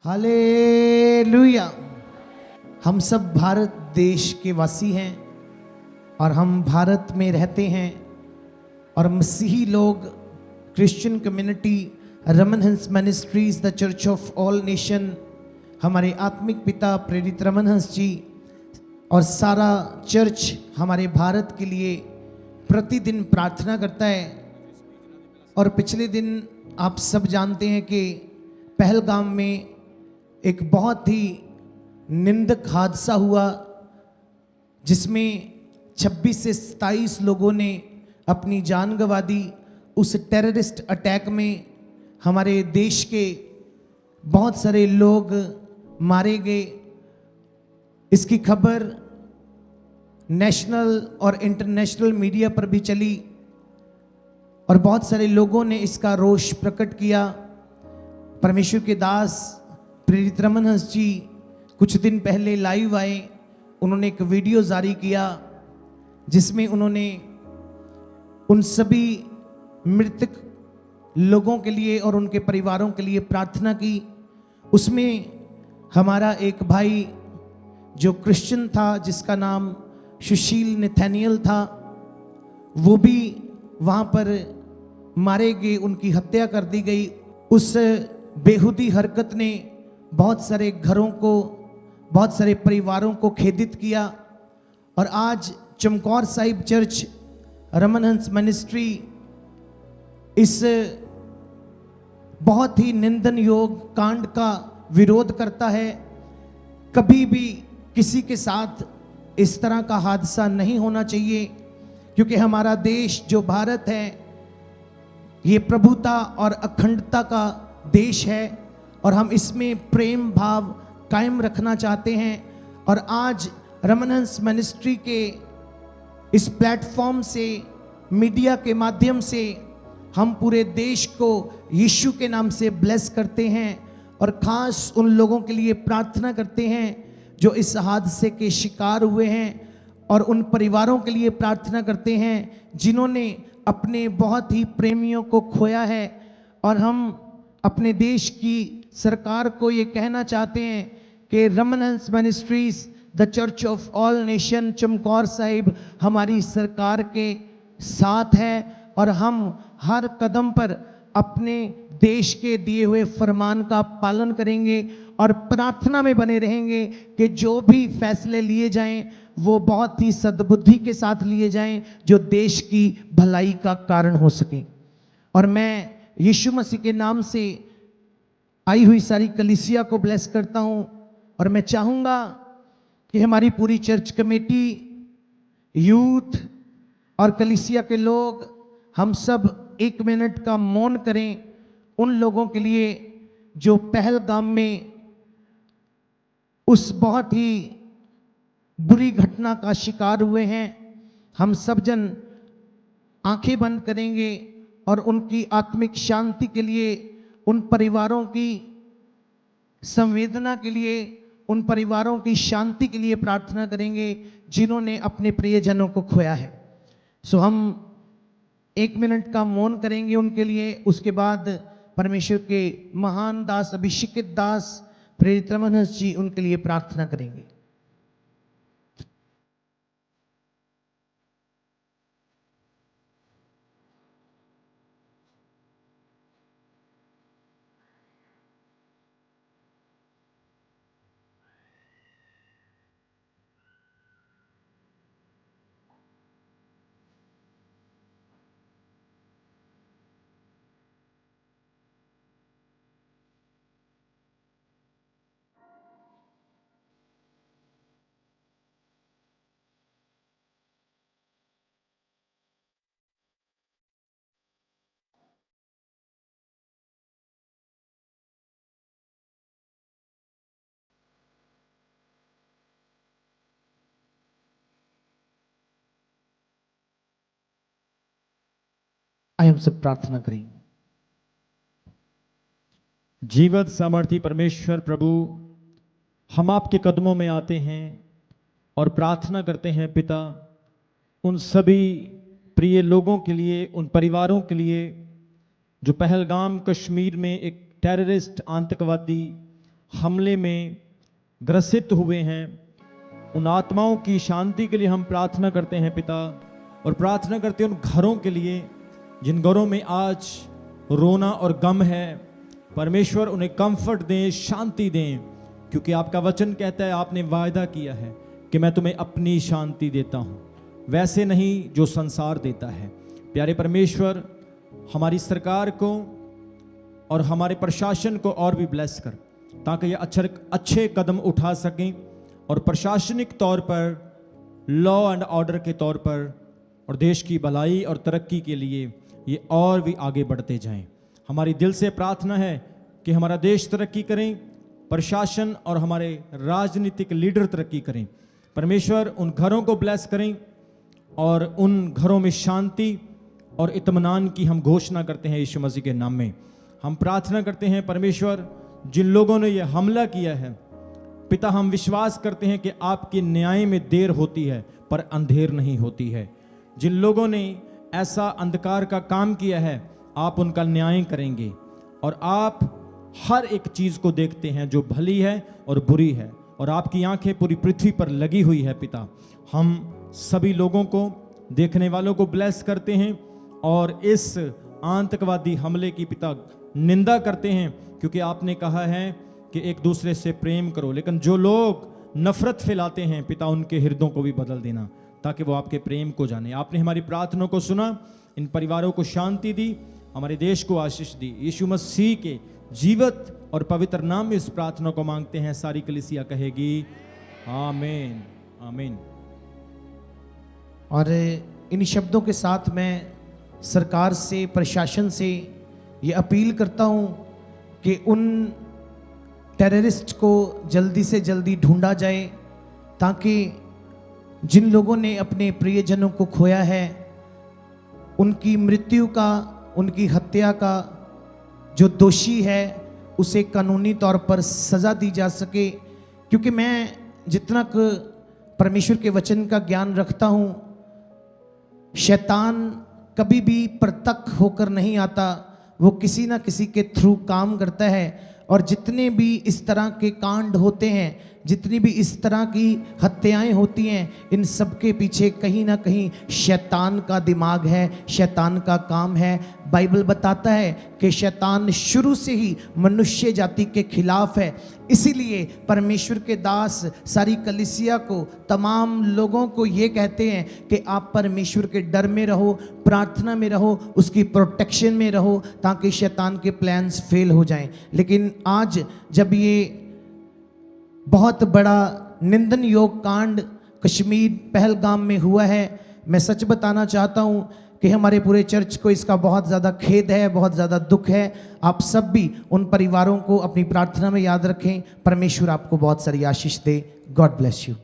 Hallelujah. हम सब भारत देश के वासी हैं और हम भारत में रहते हैं और मसीही लोग, क्रिश्चियन कम्युनिटी, रमन हंस ministries, the church of all nation, हमारे आत्मिक पिता प्रेरित रमन हंस जी और सारा चर्च हमारे भारत के लिए प्रतिदिन प्रार्थना करता है। और पिछले दिन आप सब जानते हैं कि पहलगाम में एक बहुत ही निंदक हादसा हुआ जिसमें 26 से 27 लोगों ने अपनी जान गंवा दी। उस टेररिस्ट अटैक में हमारे देश के बहुत सारे लोग मारे गए। इसकी खबर नेशनल और इंटरनेशनल मीडिया पर भी चली और बहुत सारे लोगों ने इसका रोष प्रकट किया। परमेश्वर के दास प्रेरित रमन हंस जी कुछ दिन पहले लाइव आए। उन्होंने एक वीडियो जारी किया जिसमें उन्होंने उन सभी मृतक लोगों के लिए और उनके परिवारों के लिए प्रार्थना की। उसमें हमारा एक भाई जो क्रिश्चियन था, जिसका नाम सुशील नथानियल था, वो भी वहाँ पर मारे गए, उनकी हत्या कर दी गई। उस बेहुदी हरकत ने बहुत सारे घरों को, बहुत सारे परिवारों को खेदित किया। और आज चमकौर साहिब चर्च रमन हंस मिनिस्ट्री इस बहुत ही निंदन योग कांड का विरोध करता है। कभी भी किसी के साथ इस तरह का हादसा नहीं होना चाहिए, क्योंकि हमारा देश जो भारत है ये प्रभुता और अखंडता का देश है और हम इसमें प्रेम भाव कायम रखना चाहते हैं। और आज रमन हंस मिनिस्ट्री के इस प्लेटफॉर्म से, मीडिया के माध्यम से हम पूरे देश को यीशु के नाम से ब्लेस करते हैं और ख़ास उन लोगों के लिए प्रार्थना करते हैं जो इस हादसे के शिकार हुए हैं, और उन परिवारों के लिए प्रार्थना करते हैं जिन्होंने अपने बहुत ही प्रेमियों को खोया है। और हम अपने देश की सरकार को ये कहना चाहते हैं कि रमन हंस ministries, the church of all nation, Chamkaur Sahib हमारी सरकार के साथ है और हम हर कदम पर अपने देश के दिए हुए फरमान का पालन करेंगे और प्रार्थना में बने रहेंगे कि जो भी फैसले लिए जाएं वो बहुत ही सद्बुद्धि के साथ लिए जाएं जो देश की भलाई का कारण हो सके। और मैं यीशु मसीह के नाम से आई हुई सारी कलीसिया को ब्लेस करता हूं और मैं चाहूंगा कि हमारी पूरी चर्च कमेटी, यूथ और कलीसिया के लोग, हम सब 1 मिनट का मौन करें उन लोगों के लिए जो पहलगाम में उस बहुत ही बुरी घटना का शिकार हुए हैं। हम सब जन आंखें बंद करेंगे और उनकी आत्मिक शांति के लिए, उन परिवारों की संवेदना के लिए, उन परिवारों की शांति के लिए प्रार्थना करेंगे जिन्होंने अपने प्रियजनों को खोया है। सो हम 1 मिनट का मौन करेंगे उनके लिए। उसके बाद परमेश्वर के महान दास, अभिषिक्त दास प्रेरित रमन हंस जी उनके लिए प्रार्थना करेंगे। आइए हम सब प्रार्थना करेंगे। जीवत सामर्थी परमेश्वर प्रभु, हम आपके कदमों में आते हैं और प्रार्थना करते हैं पिता, उन सभी प्रिय लोगों के लिए, उन परिवारों के लिए जो पहलगाम कश्मीर में एक टेररिस्ट आतंकवादी हमले में ग्रसित हुए हैं, उन आत्माओं की शांति के लिए हम प्रार्थना करते हैं पिता, और प्रार्थना करते हैं उन घरों के लिए जिन घरों में आज रोना और गम है। परमेश्वर उन्हें कंफर्ट दें, शांति दें, क्योंकि आपका वचन कहता है, आपने वायदा किया है कि मैं तुम्हें अपनी शांति देता हूँ, वैसे नहीं जो संसार देता है। प्यारे परमेश्वर, हमारी सरकार को और हमारे प्रशासन को और भी ब्लेस कर, ताकि ये अच्छे कदम उठा सकें और प्रशासनिक तौर पर, लॉ एंड ऑर्डर के तौर पर, और देश की भलाई और तरक्की के लिए ये और भी आगे बढ़ते जाएं। हमारी दिल से प्रार्थना है कि हमारा देश तरक्की करें, प्रशासन और हमारे राजनीतिक लीडर तरक्की करें। परमेश्वर उन घरों को ब्लेस करें और उन घरों में शांति और इत्मीनान की हम घोषणा करते हैं यीशु मसीह के नाम में। हम प्रार्थना करते हैं परमेश्वर, जिन लोगों ने यह हमला किया है पिता, हम विश्वास करते हैं कि आपके न्याय में देर होती है पर अंधेर नहीं होती है। जिन लोगों ने ऐसा अंधकार का काम किया है, आप उनका न्याय करेंगे, और आप हर एक चीज़ को देखते हैं जो भली है और बुरी है, और आपकी आंखें पूरी पृथ्वी पर लगी हुई है पिता। हम सभी लोगों को, देखने वालों को ब्लेस करते हैं और इस आतंकवादी हमले की पिता निंदा करते हैं, क्योंकि आपने कहा है कि एक दूसरे से प्रेम करो, लेकिन जो लोग नफरत फैलाते हैं पिता, उनके हृदयों को भी बदल देना, ताकि वो आपके प्रेम को जाने। आपने हमारी प्रार्थनाओं को सुना, इन परिवारों को शांति दी, हमारे देश को आशीष दी। यीशु मसीह के जीवित और पवित्र नाम में इस प्रार्थना को मांगते हैं। सारी कलीसिया कहेगी आमीन, आमीन। और इन शब्दों के साथ मैं सरकार से, प्रशासन से ये अपील करता हूँ कि उन टेररिस्ट को जल्दी से जल्दी ढूंढा जाए, ताकि जिन लोगों ने अपने प्रियजनों को खोया है, उनकी मृत्यु का, उनकी हत्या का जो दोषी है उसे कानूनी तौर पर सज़ा दी जा सके। क्योंकि मैं जितना परमेश्वर के वचन का ज्ञान रखता हूँ, शैतान कभी भी प्रत्यक्ष होकर नहीं आता, वो किसी ना किसी के थ्रू काम करता है। और जितने भी इस तरह के कांड होते हैं, जितनी भी इस तरह की हत्याएं होती हैं, इन सब के पीछे कहीं ना कहीं शैतान का दिमाग है, शैतान का काम है। बाइबल बताता है कि शैतान शुरू से ही मनुष्य जाति के खिलाफ है। इसीलिए परमेश्वर के दास सारी कलीसिया को, तमाम लोगों को ये कहते हैं कि आप परमेश्वर के डर में रहो, प्रार्थना में रहो, उसकी प्रोटेक्शन में रहो, ताकि शैतान के प्लान्स फेल हो जाएं। लेकिन आज जब ये बहुत बड़ा निंदन योग कांड कश्मीर पहलगाम में हुआ है, मैं सच बताना चाहता हूँ कि हमारे पूरे चर्च को इसका बहुत ज़्यादा खेद है, बहुत ज़्यादा दुख है। आप सब भी उन परिवारों को अपनी प्रार्थना में याद रखें। परमेश्वर आपको बहुत सारी आशीष दे। God bless you.